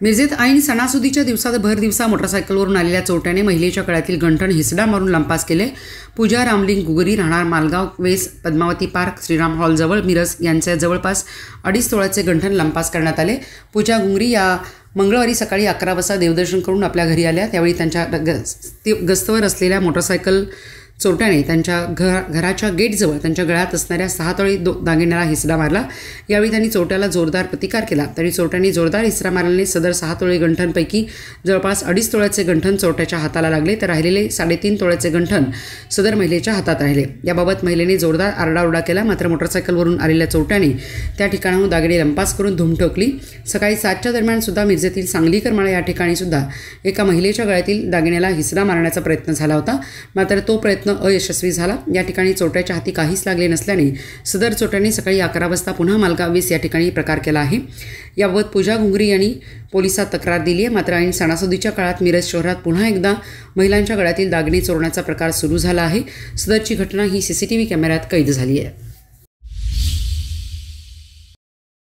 मिरजेत ऐन सणासुदीच्या दिवसात भर दिवसा मोटरसायकलवरून आलेल्या चोरट्याने महिलेच्या गळ्यातील गंठण हिसडा मारून लंपास केले। पूजा रामलिंग गुगरी राहणार मालगाव वेस पद्मावती पार्क श्रीराम हॉल जवळ मिरज यांच्या जवळपास 2.5 तोळ्याचे गंठण लंपास करण्यात आले। पूजा गुगरी या मंगळवारी सकाळी 11 वाजता देवदर्शन करून आपल्या घरी आल्या। त्यावेळी त्यांच्या गस्तवर असलेल्या मोटरसायकल चोरट्याने त्यांच्या घराच्या गेटजवळ त्यांच्या गळ्यात असणाऱ्या 6 तोळे दागिन्याला हिसडा मारला। यावेळी त्यांनी चोरट्याला जोरदार प्रतिकार केला, तरी चोरट्यांनी जोरदार हिसडा मारल्याने सदर 6 तोळे गंठणपैकी जवळपास 2.5 तोळ्याचे गंठण चोरट्याच्या हाताला लागले, तर राहिलेले 3.5 तोळ्याचे गंठण सदर महिलेच्या हातात राहिले। याबाबत महिलेने जोरदार आरडाओरडा केला, मात्र मोटरसायकलवरून आलेल्या चोरट्याने त्या ठिकाणाहून दागिने लंपास करून धूम ठोकली। सकाळी 7च्या दरम्यान सुद्धा मिरजेतील सांगलीकर माळा या ठिकाणी सुद्धा एका महिलेच्या गळ्यातील दागिन्याला हिसडा मारण्याचा प्रयत्न झाला होता, मात्र तो प्रयत्न अयशस्वी झाला। या ठिकाणी चोरट्याच्या हाती काहीच लागले नसल्याने सदर चोरट्यांनी सकाळी 11 वाजता पुन्हा मालगाव वेस या ठिकाणी प्रकार केला आहे। याबाबत पूजा गुंगरी यांनी पोलिसात तक्रार दिली आहे, मात्र ऐन सणासुदीच्या काळात मिरज शहरात पुन्हा एकदा महिलांच्या गळ्यातील दागिने चोरण्याचा प्रकार सुरू झाला आहे। सदरची घटना ही CCTV कॅमेऱ्यात कैद झाली आहे।